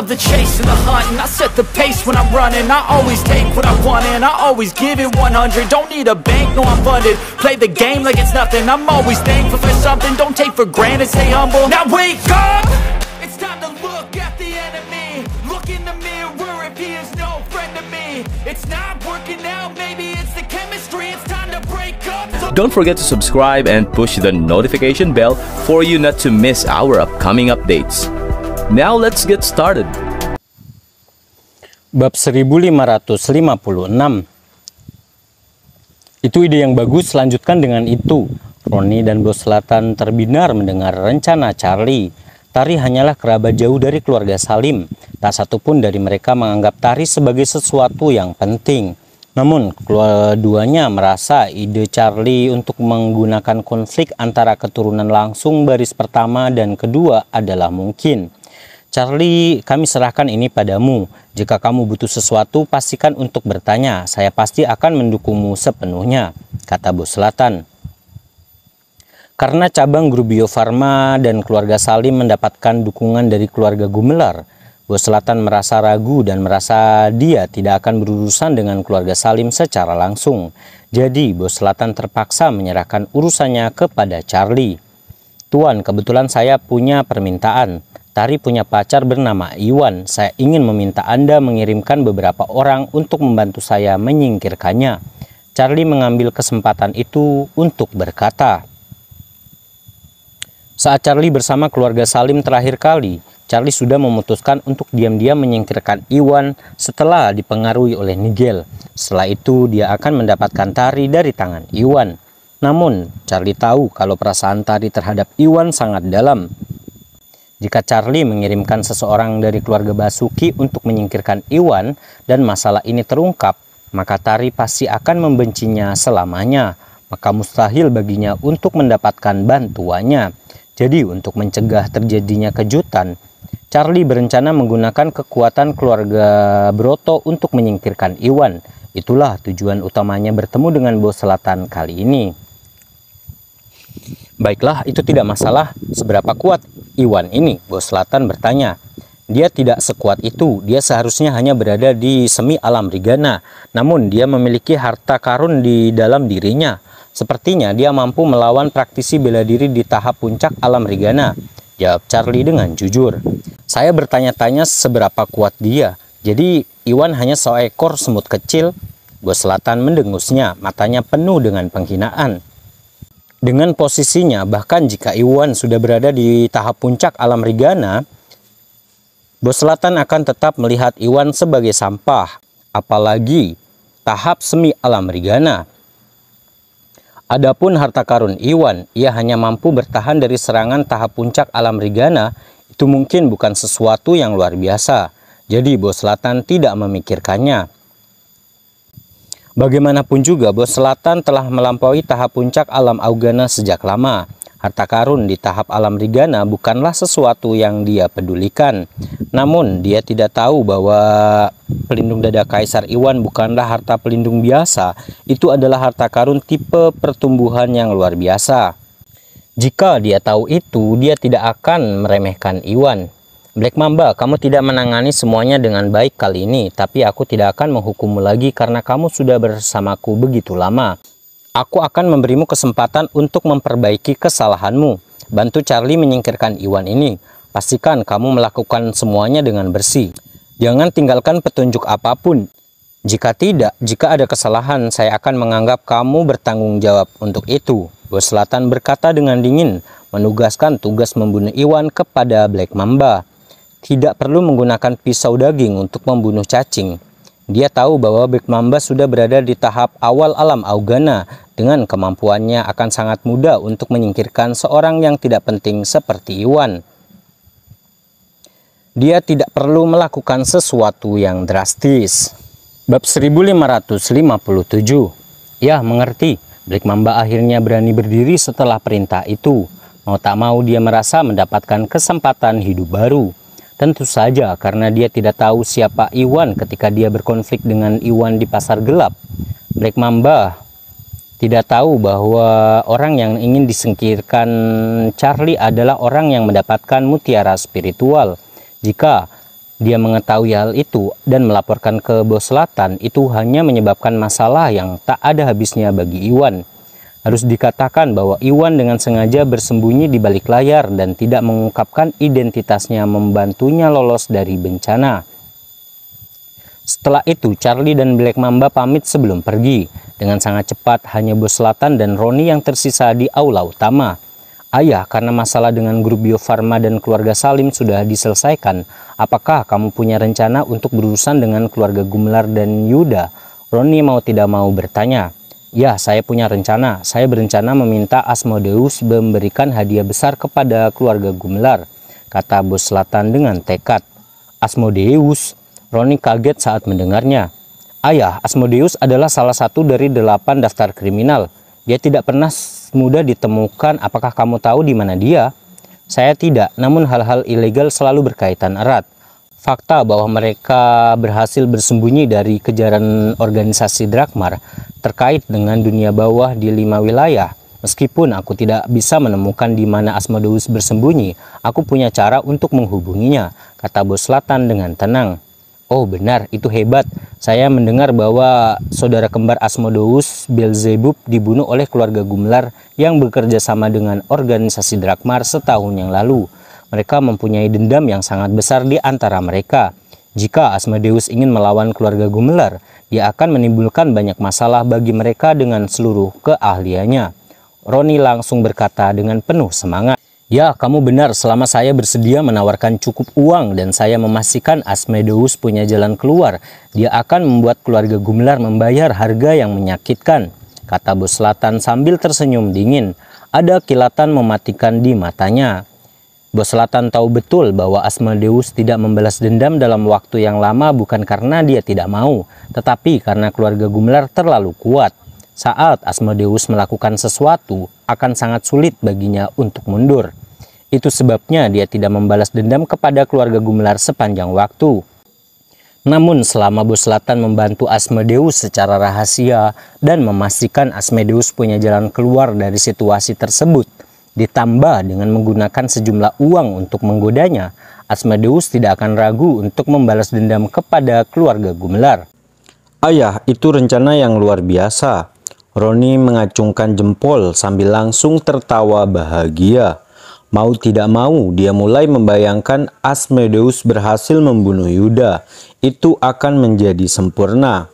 love the chase and the hunt, and I set the pace when I'm running. I always take what I want and I always give it 100. Don't need a bank, no I'm funded. Play the game like it's nothing. I'm always thankful for something. Don't take for granted, stay humble. Now wake up! It's time to look at the enemy. Look in the mirror if he is no friend to me. It's not working out, maybe it's the chemistry. It's time to break up. Don't forget to subscribe and push the notification bell for you not to miss our upcoming updates. Now let's get started. Bab 1556. Itu ide yang bagus, lanjutkan dengan itu. Roni dan Bos Selatan terbinar mendengar rencana Charlie. Tari hanyalah kerabat jauh dari keluarga Salim. Tak satupun dari mereka menganggap Tari sebagai sesuatu yang penting. Namun, keduanya merasa ide Charlie untuk menggunakan konflik antara keturunan langsung baris pertama dan kedua adalah mungkin. Charlie, kami serahkan ini padamu. Jika kamu butuh sesuatu, pastikan untuk bertanya. Saya pasti akan mendukungmu sepenuhnya, kata Bos Selatan. Karena cabang grup Bio Farma dan keluarga Salim mendapatkan dukungan dari keluarga Gumelar, Bos Selatan merasa ragu dan merasa dia tidak akan berurusan dengan keluarga Salim secara langsung. Jadi Bos Selatan terpaksa menyerahkan urusannya kepada Charlie. Tuan, kebetulan saya punya permintaan. Tari punya pacar bernama Iwan. Saya ingin meminta Anda mengirimkan beberapa orang untuk membantu saya menyingkirkannya. Charlie mengambil kesempatan itu untuk berkata. Saat Charlie bersama keluarga Salim terakhir kali, Charlie sudah memutuskan untuk diam-diam menyingkirkan Iwan setelah dipengaruhi oleh Nigel. Setelah itu dia akan mendapatkan Tari dari tangan Iwan. Namun Charlie tahu kalau perasaan Tari terhadap Iwan sangat dalam. Jika Charlie mengirimkan seseorang dari keluarga Basuki untuk menyingkirkan Iwan dan masalah ini terungkap, maka Tari pasti akan membencinya selamanya. Maka mustahil baginya untuk mendapatkan bantuannya. Jadi untuk mencegah terjadinya kejutan, Charlie berencana menggunakan kekuatan keluarga Broto untuk menyingkirkan Iwan. Itulah tujuan utamanya bertemu dengan Bos Selatan kali ini. Baiklah, itu tidak masalah. Seberapa kuat Iwan ini? Bos Selatan bertanya. Dia tidak sekuat itu. Dia seharusnya hanya berada di semi alam Rigana. Namun dia memiliki harta karun di dalam dirinya. Sepertinya dia mampu melawan praktisi bela diri di tahap puncak alam Rigana, jawab Charlie dengan jujur. Saya bertanya-tanya seberapa kuat dia. Jadi Iwan hanya seekor semut kecil? Bos Selatan mendengusnya, matanya penuh dengan penghinaan. Dengan posisinya, bahkan jika Iwan sudah berada di tahap puncak alam Rigana, Bos Selatan akan tetap melihat Iwan sebagai sampah, apalagi tahap semi alam Rigana. Adapun harta karun Iwan, ia hanya mampu bertahan dari serangan tahap puncak alam Rigana, itu mungkin bukan sesuatu yang luar biasa. Jadi Bos Selatan tidak memikirkannya. Bagaimanapun juga Bos Selatan telah melampaui tahap puncak alam Augana sejak lama. Harta karun di tahap alam Rigana bukanlah sesuatu yang dia pedulikan. Namun dia tidak tahu bahwa pelindung dada Kaisar Iwan bukanlah harta pelindung biasa. Itu adalah harta karun tipe pertumbuhan yang luar biasa. Jika dia tahu itu, dia tidak akan meremehkan Iwan. Black Mamba, kamu tidak menangani semuanya dengan baik kali ini, tapi aku tidak akan menghukummu lagi karena kamu sudah bersamaku begitu lama. Aku akan memberimu kesempatan untuk memperbaiki kesalahanmu. Bantu Charlie menyingkirkan Iwan ini. Pastikan kamu melakukan semuanya dengan bersih. Jangan tinggalkan petunjuk apapun. Jika tidak, jika ada kesalahan, saya akan menganggap kamu bertanggung jawab untuk itu. Bos Selatan berkata dengan dingin, menugaskan tugas membunuh Iwan kepada Black Mamba. Tidak perlu menggunakan pisau daging untuk membunuh cacing. Dia tahu bahwa Black Mamba sudah berada di tahap awal alam Augana. Dengan kemampuannya akan sangat mudah untuk menyingkirkan seorang yang tidak penting seperti Iwan. Dia tidak perlu melakukan sesuatu yang drastis. Bab 1557. Ya, mengerti. Black Mamba akhirnya berani berdiri setelah perintah itu. Mau tak mau dia merasa mendapatkan kesempatan hidup baru. Tentu saja karena dia tidak tahu siapa Iwan ketika dia berkonflik dengan Iwan di pasar gelap. Black Mamba tidak tahu bahwa orang yang ingin disingkirkan Charlie adalah orang yang mendapatkan mutiara spiritual. Jika dia mengetahui hal itu dan melaporkan ke Bos Selatan, itu hanya menyebabkan masalah yang tak ada habisnya bagi Iwan. Harus dikatakan bahwa Iwan dengan sengaja bersembunyi di balik layar dan tidak mengungkapkan identitasnya membantunya lolos dari bencana. Setelah itu, Charlie dan Black Mamba pamit sebelum pergi. Dengan sangat cepat, hanya Bos Selatan dan Roni yang tersisa di aula utama. Ayah, karena masalah dengan grup Bio Farma dan keluarga Salim sudah diselesaikan, apakah kamu punya rencana untuk berurusan dengan keluarga Gumelar dan Yuda? Roni mau tidak mau bertanya. Ya, saya punya rencana. Saya berencana meminta Asmodeus memberikan hadiah besar kepada keluarga Gumelar, kata Bos Selatan dengan tekad. Asmodeus? Roni kaget saat mendengarnya. Ayah, Asmodeus adalah salah satu dari 8 daftar kriminal. Dia tidak pernah mudah ditemukan. Apakah kamu tahu di mana dia? Saya tidak, namun hal-hal ilegal selalu berkaitan erat. Fakta bahwa mereka berhasil bersembunyi dari kejaran organisasi Drakmar terkait dengan dunia bawah di 5 wilayah. Meskipun aku tidak bisa menemukan di mana Asmodeus bersembunyi, aku punya cara untuk menghubunginya, kata Bos Selatan dengan tenang. Oh benar, itu hebat. Saya mendengar bahwa saudara kembar Asmodeus, Beelzebub, dibunuh oleh keluarga Gumelar yang bekerja sama dengan organisasi Drakmar setahun yang lalu. Mereka mempunyai dendam yang sangat besar di antara mereka. Jika Asmodeus ingin melawan keluarga Gumelar, dia akan menimbulkan banyak masalah bagi mereka dengan seluruh keahliannya. Roni langsung berkata dengan penuh semangat. Ya, kamu benar. Selama saya bersedia menawarkan cukup uang dan saya memastikan Asmodeus punya jalan keluar, dia akan membuat keluarga Gumelar membayar harga yang menyakitkan, kata Bos Selatan sambil tersenyum dingin. Ada kilatan mematikan di matanya. Bos Selatan tahu betul bahwa Asmodeus tidak membalas dendam dalam waktu yang lama bukan karena dia tidak mau, tetapi karena keluarga Gumelar terlalu kuat. Saat Asmodeus melakukan sesuatu, akan sangat sulit baginya untuk mundur. Itu sebabnya dia tidak membalas dendam kepada keluarga Gumelar sepanjang waktu. Namun selama Bos Selatan membantu Asmodeus secara rahasia dan memastikan Asmodeus punya jalan keluar dari situasi tersebut, ditambah dengan menggunakan sejumlah uang untuk menggodanya, Asmodeus tidak akan ragu untuk membalas dendam kepada keluarga Gumelar. Ayah, itu rencana yang luar biasa. Roni mengacungkan jempol sambil langsung tertawa bahagia. Mau tidak mau, dia mulai membayangkan Asmodeus berhasil membunuh Yuda. Itu akan menjadi sempurna.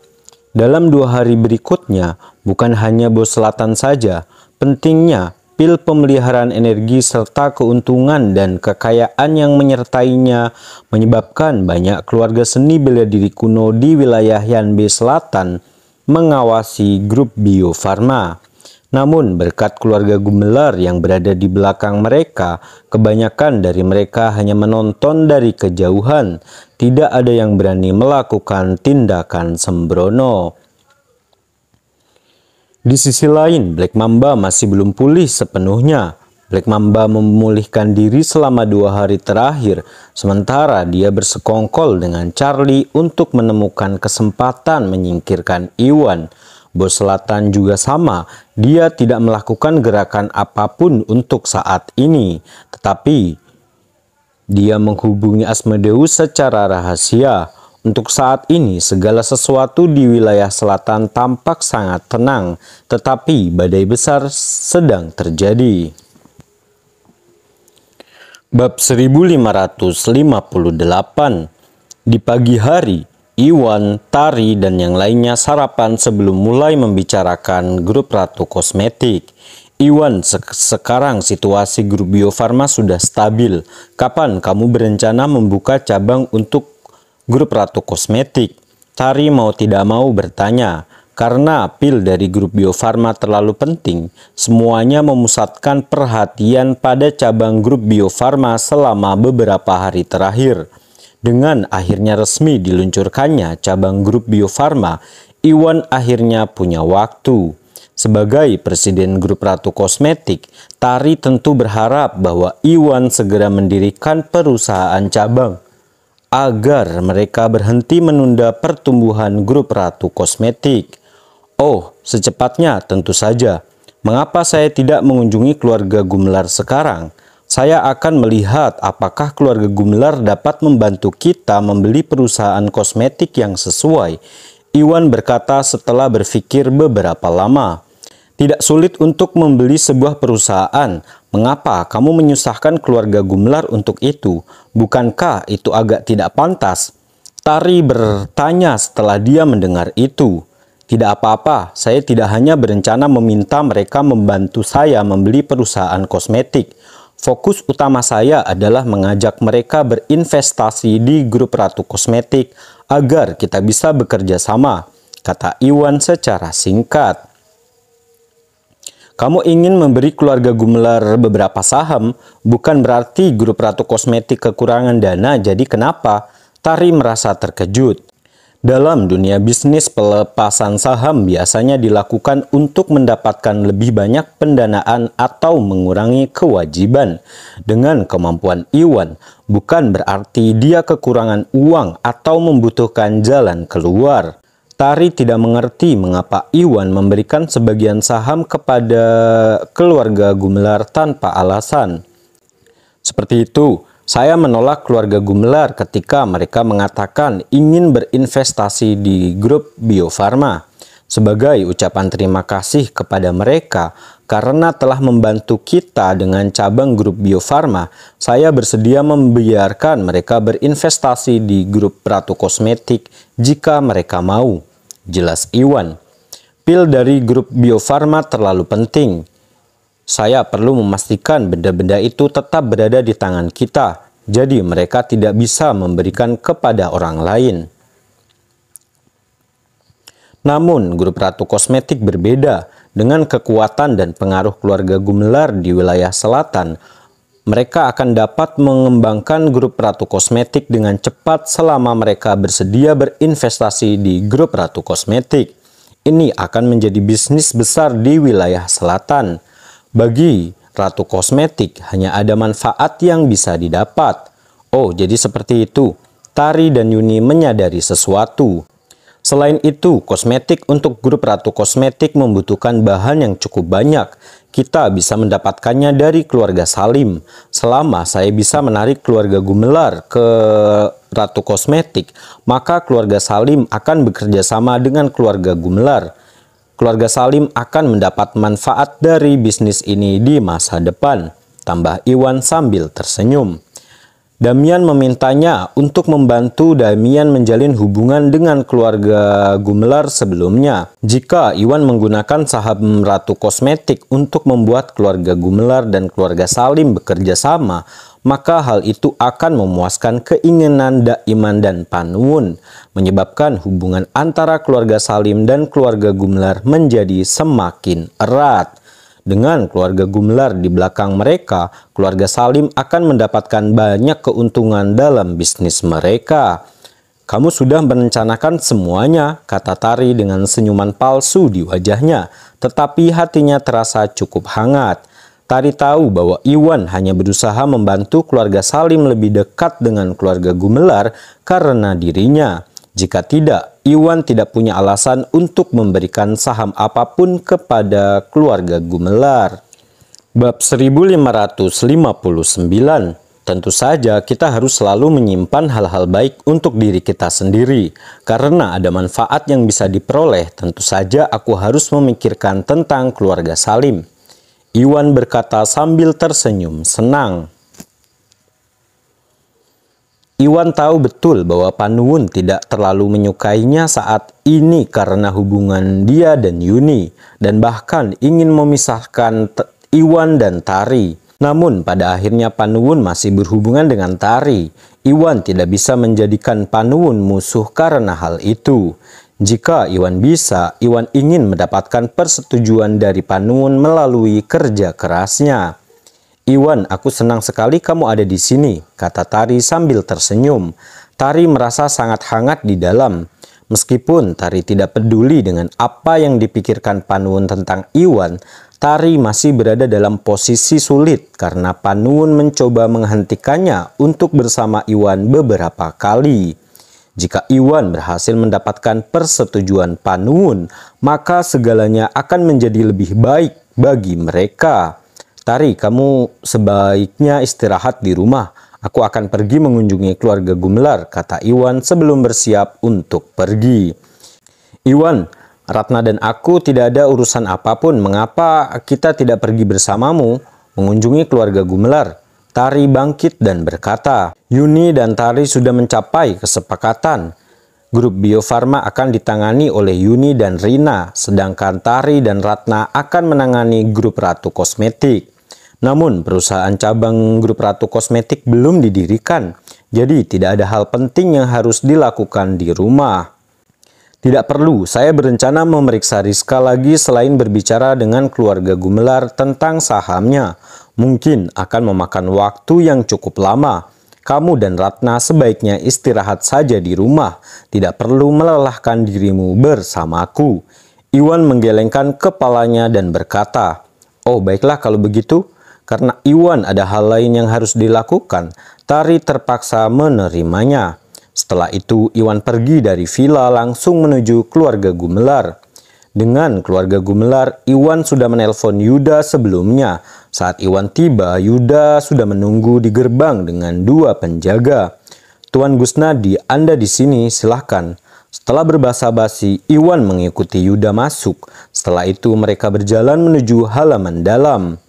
Dalam 2 hari berikutnya, bukan hanya Bos Selatan saja, pentingnya pil pemeliharaan energi serta keuntungan dan kekayaan yang menyertainya menyebabkan banyak keluarga seni bela diri kuno di wilayah Yanbe Selatan mengawasi grup Bio Farma. Namun berkat keluarga Gumelar yang berada di belakang mereka, kebanyakan dari mereka hanya menonton dari kejauhan. Tidak ada yang berani melakukan tindakan sembrono. Di sisi lain, Black Mamba masih belum pulih sepenuhnya. Black Mamba memulihkan diri selama 2 hari terakhir, sementara dia bersekongkol dengan Charlie untuk menemukan kesempatan menyingkirkan Iwan. Bos Selatan juga sama, dia tidak melakukan gerakan apapun untuk saat ini, tetapi dia menghubungi Asmodeus secara rahasia. Untuk saat ini, segala sesuatu di wilayah selatan tampak sangat tenang, tetapi badai besar sedang terjadi. Bab 1558. Di pagi hari, Iwan, Tari, dan yang lainnya sarapan sebelum mulai membicarakan grup Ratu Kosmetik. Iwan, sekarang situasi grup Bio Farma sudah stabil. Kapan kamu berencana membuka cabang untuk grup Ratu Kosmetik? Tari mau tidak mau bertanya. Karena pil dari grup Bio Farma terlalu penting, semuanya memusatkan perhatian pada cabang grup Bio Farma selama beberapa hari terakhir. Dengan akhirnya resmi diluncurkannya cabang grup Bio Farma, Iwan akhirnya punya waktu. Sebagai presiden grup Ratu Kosmetik, Tari tentu berharap bahwa Iwan segera mendirikan perusahaan cabang agar mereka berhenti menunda pertumbuhan grup Ratu Kosmetik. Oh, secepatnya tentu saja. Mengapa saya tidak mengunjungi keluarga Gumelar sekarang? Saya akan melihat apakah keluarga Gumelar dapat membantu kita membeli perusahaan kosmetik yang sesuai. Iwan berkata setelah berpikir beberapa lama. Tidak sulit untuk membeli sebuah perusahaan. Mengapa kamu menyusahkan keluarga Gumelar untuk itu? Bukankah itu agak tidak pantas? Tari bertanya setelah dia mendengar itu. Tidak apa-apa, saya tidak hanya berencana meminta mereka membantu saya membeli perusahaan kosmetik. Fokus utama saya adalah mengajak mereka berinvestasi di grup Ratu Kosmetik agar kita bisa bekerja sama, kata Iwan secara singkat. Kamu ingin memberi keluarga Gumelar beberapa saham, bukan berarti grup Ratu Kosmetik kekurangan dana, jadi kenapa? Tari merasa terkejut. Dalam dunia bisnis, pelepasan saham biasanya dilakukan untuk mendapatkan lebih banyak pendanaan atau mengurangi kewajiban. Dengan kemampuan Iwan, bukan berarti dia kekurangan uang atau membutuhkan jalan keluar. Tari tidak mengerti mengapa Iwan memberikan sebagian saham kepada keluarga Gumelar tanpa alasan. Seperti itu, saya menolak keluarga Gumelar ketika mereka mengatakan ingin berinvestasi di grup Bio Farma. Sebagai ucapan terima kasih kepada mereka karena telah membantu kita dengan cabang grup Bio Farma, saya bersedia membiarkan mereka berinvestasi di grup Ratu Kosmetik jika mereka mau. Jelas Iwan. Pil dari grup Bio Farma terlalu penting. Saya perlu memastikan benda-benda itu tetap berada di tangan kita, jadi mereka tidak bisa memberikan kepada orang lain. Namun, grup Ratu Kosmetik berbeda. Dengan kekuatan dan pengaruh keluarga Gumelar di wilayah selatan, mereka akan dapat mengembangkan grup Ratu Kosmetik dengan cepat selama mereka bersedia berinvestasi di grup Ratu Kosmetik. Ini akan menjadi bisnis besar di wilayah selatan. Bagi Ratu Kosmetik hanya ada manfaat yang bisa didapat. Oh, jadi seperti itu. Tari dan Yuni menyadari sesuatu. Selain itu, kosmetik untuk grup Ratu Kosmetik membutuhkan bahan yang cukup banyak. Kita bisa mendapatkannya dari keluarga Salim. Selama saya bisa menarik keluarga Gumelar ke Ratu Kosmetik, maka keluarga Salim akan bekerja sama dengan keluarga Gumelar. Keluarga Salim akan mendapat manfaat dari bisnis ini di masa depan, tambah Iwan sambil tersenyum. Damian memintanya untuk membantu Damian menjalin hubungan dengan keluarga Gumelar sebelumnya. Jika Iwan menggunakan saham Ratu Kosmetik untuk membuat keluarga Gumelar dan keluarga Salim bekerja sama, maka hal itu akan memuaskan keinginan Daiman dan Panwun, menyebabkan hubungan antara keluarga Salim dan keluarga Gumelar menjadi semakin erat. Dengan keluarga Gumelar di belakang mereka, keluarga Salim akan mendapatkan banyak keuntungan dalam bisnis mereka. Kamu sudah merencanakan semuanya, kata Tari dengan senyuman palsu di wajahnya, tetapi hatinya terasa cukup hangat. Tari tahu bahwa Iwan hanya berusaha membantu keluarga Salim lebih dekat dengan keluarga Gumelar karena dirinya. Jika tidak, Iwan tidak punya alasan untuk memberikan saham apapun kepada keluarga Gumelar. Bab 1559. Tentu saja kita harus selalu menyimpan hal-hal baik untuk diri kita sendiri. Karena ada manfaat yang bisa diperoleh, tentu saja aku harus memikirkan tentang keluarga Salim. Iwan berkata sambil tersenyum senang. Iwan tahu betul bahwa Panwun tidak terlalu menyukainya saat ini karena hubungan dia dan Yuni, dan bahkan ingin memisahkan Iwan dan Tari. Namun pada akhirnya Panwun masih berhubungan dengan Tari. Iwan tidak bisa menjadikan Panwun musuh karena hal itu. Jika Iwan bisa, Iwan ingin mendapatkan persetujuan dari Panwun melalui kerja kerasnya. Iwan, aku senang sekali kamu ada di sini, kata Tari sambil tersenyum. Tari merasa sangat hangat di dalam. Meskipun Tari tidak peduli dengan apa yang dipikirkan Panwun tentang Iwan, Tari masih berada dalam posisi sulit karena Panwun mencoba menghentikannya untuk bersama Iwan beberapa kali. Jika Iwan berhasil mendapatkan persetujuan Panwun, maka segalanya akan menjadi lebih baik bagi mereka. Tari, kamu sebaiknya istirahat di rumah. Aku akan pergi mengunjungi keluarga Gumelar, kata Iwan sebelum bersiap untuk pergi. Iwan, Ratna dan aku tidak ada urusan apapun. Mengapa kita tidak pergi bersamamu mengunjungi keluarga Gumelar? Tari bangkit dan berkata, Yuni dan Tari sudah mencapai kesepakatan. Grup Bio Farma akan ditangani oleh Yuni dan Rina, sedangkan Tari dan Ratna akan menangani grup Ratu Kosmetik. Namun perusahaan cabang grup Ratu Kosmetik belum didirikan, jadi tidak ada hal penting yang harus dilakukan di rumah. Tidak perlu, saya berencana memeriksa Rizka lagi selain berbicara dengan keluarga Gumelar tentang sahamnya. Mungkin akan memakan waktu yang cukup lama. Kamu dan Ratna sebaiknya istirahat saja di rumah. Tidak perlu melelahkan dirimu bersamaku. Iwan menggelengkan kepalanya dan berkata, oh baiklah kalau begitu. Karena Iwan ada hal lain yang harus dilakukan, Tari terpaksa menerimanya. Setelah itu Iwan pergi dari villa langsung menuju keluarga Gumelar. Dengan keluarga Gumelar, Iwan sudah menelpon Yuda sebelumnya. Saat Iwan tiba, Yuda sudah menunggu di gerbang dengan 2 penjaga. Tuan Gusnadi, Anda di sini, silahkan. Setelah berbasa-basi, Iwan mengikuti Yuda masuk. Setelah itu mereka berjalan menuju halaman dalam.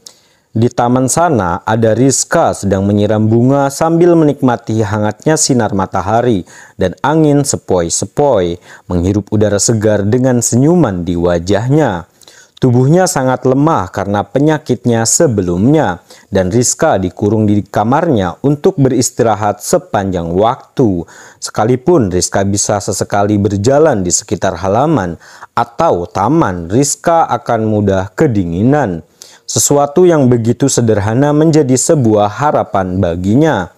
Di taman sana ada Rizka sedang menyiram bunga sambil menikmati hangatnya sinar matahari dan angin sepoi-sepoi, menghirup udara segar dengan senyuman di wajahnya. Tubuhnya sangat lemah karena penyakitnya sebelumnya, dan Rizka dikurung di kamarnya untuk beristirahat sepanjang waktu. Sekalipun Rizka bisa sesekali berjalan di sekitar halaman atau taman, Rizka akan mudah kedinginan. Sesuatu yang begitu sederhana menjadi sebuah harapan baginya.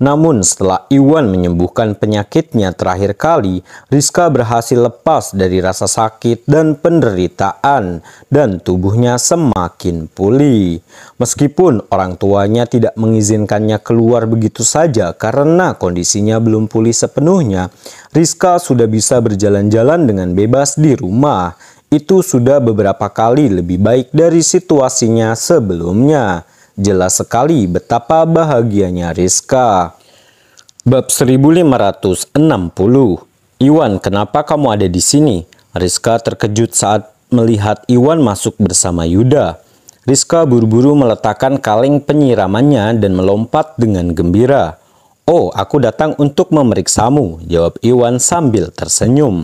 Namun setelah Iwan menyembuhkan penyakitnya terakhir kali, Rizka berhasil lepas dari rasa sakit dan penderitaan, dan tubuhnya semakin pulih. Meskipun orang tuanya tidak mengizinkannya keluar begitu saja karena kondisinya belum pulih sepenuhnya, Rizka sudah bisa berjalan-jalan dengan bebas di rumah. Itu sudah beberapa kali lebih baik dari situasinya sebelumnya. Jelas sekali betapa bahagianya Rizka. Bab 1560. Iwan, kenapa kamu ada di sini? Rizka terkejut saat melihat Iwan masuk bersama Yuda. Rizka buru-buru meletakkan kaleng penyiramannya dan melompat dengan gembira. Oh, aku datang untuk memeriksamu, jawab Iwan sambil tersenyum.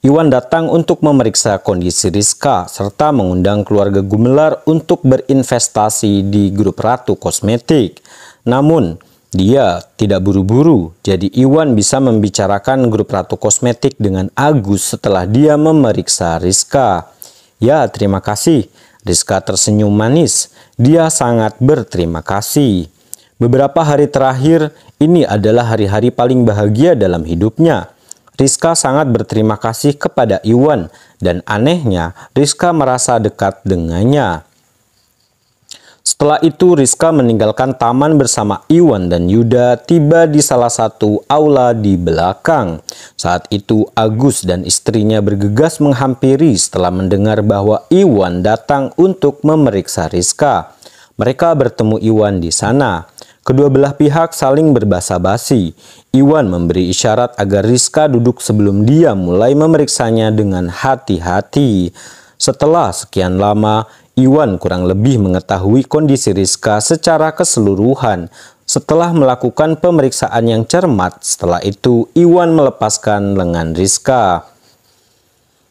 Iwan datang untuk memeriksa kondisi Rizka serta mengundang keluarga Gumelar untuk berinvestasi di grup Ratu Kosmetik. Namun, dia tidak buru-buru, jadi Iwan bisa membicarakan grup Ratu Kosmetik dengan Agus setelah dia memeriksa Rizka. Ya, terima kasih. Rizka tersenyum manis. Dia sangat berterima kasih. Beberapa hari terakhir, ini adalah hari-hari paling bahagia dalam hidupnya. Rizka sangat berterima kasih kepada Iwan, dan anehnya Rizka merasa dekat dengannya. Setelah itu Rizka meninggalkan taman bersama Iwan dan Yuda, tiba di salah satu aula di belakang. Saat itu Agus dan istrinya bergegas menghampiri setelah mendengar bahwa Iwan datang untuk memeriksa Rizka. Mereka bertemu Iwan di sana. Kedua belah pihak saling berbasa-basi. Iwan memberi isyarat agar Rizka duduk sebelum dia mulai memeriksanya dengan hati-hati. Setelah sekian lama, Iwan kurang lebih mengetahui kondisi Rizka secara keseluruhan. Setelah melakukan pemeriksaan yang cermat, setelah itu Iwan melepaskan lengan Rizka.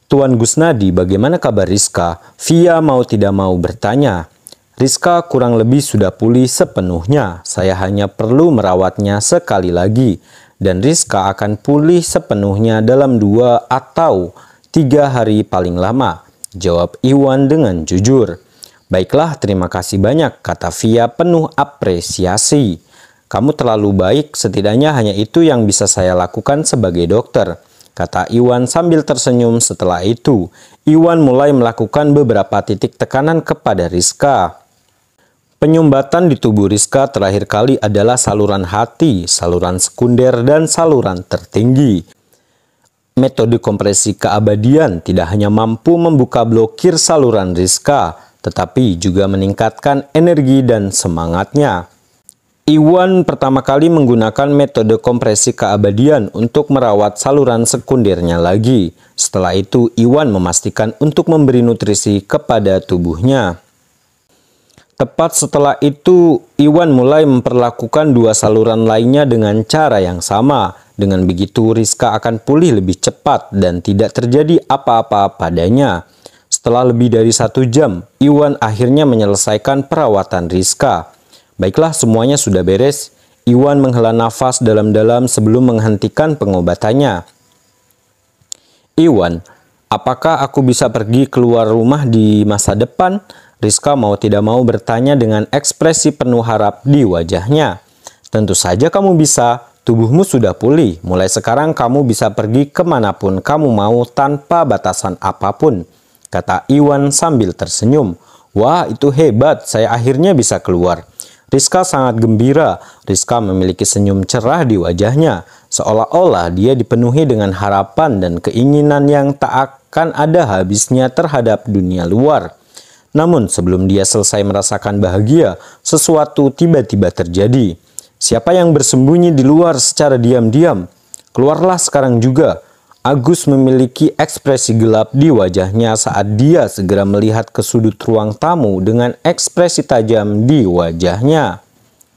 Tuan Gusnadi, bagaimana kabar Rizka? Via mau tidak mau bertanya. Rizka kurang lebih sudah pulih sepenuhnya. Saya hanya perlu merawatnya sekali lagi. Dan Rizka akan pulih sepenuhnya dalam 2 atau 3 hari paling lama, jawab Iwan dengan jujur. Baiklah, terima kasih banyak, kata Via penuh apresiasi. Kamu terlalu baik, setidaknya hanya itu yang bisa saya lakukan sebagai dokter, kata Iwan sambil tersenyum. Setelah itu, Iwan mulai melakukan beberapa titik tekanan kepada Rizka. Penyumbatan di tubuh Rizka terakhir kali adalah saluran hati, saluran sekunder, dan saluran tertinggi. Metode kompresi keabadian tidak hanya mampu membuka blokir saluran Rizka, tetapi juga meningkatkan energi dan semangatnya. Iwan pertama kali menggunakan metode kompresi keabadian untuk merawat saluran sekundernya lagi. Setelah itu, Iwan memastikan untuk memberi nutrisi kepada tubuhnya. Tepat setelah itu, Iwan mulai memperlakukan dua saluran lainnya dengan cara yang sama. Dengan begitu, Rizka akan pulih lebih cepat dan tidak terjadi apa-apa padanya. Setelah lebih dari 1 jam, Iwan akhirnya menyelesaikan perawatan Rizka. Baiklah, semuanya sudah beres. Iwan menghela nafas dalam-dalam sebelum menghentikan pengobatannya. Iwan, apakah aku bisa pergi keluar rumah di masa depan? Rizka mau tidak mau bertanya dengan ekspresi penuh harap di wajahnya. Tentu saja kamu bisa, tubuhmu sudah pulih. Mulai sekarang kamu bisa pergi kemanapun kamu mau tanpa batasan apapun, kata Iwan sambil tersenyum. Wah, itu hebat, saya akhirnya bisa keluar. Rizka sangat gembira. Rizka memiliki senyum cerah di wajahnya, seolah-olah dia dipenuhi dengan harapan dan keinginan yang tak akan ada habisnya terhadap dunia luar. Namun sebelum dia selesai merasakan bahagia, sesuatu tiba-tiba terjadi. Siapa yang bersembunyi di luar secara diam-diam? Keluarlah sekarang juga. Agus memiliki ekspresi gelap di wajahnya saat dia segera melihat ke sudut ruang tamu dengan ekspresi tajam di wajahnya.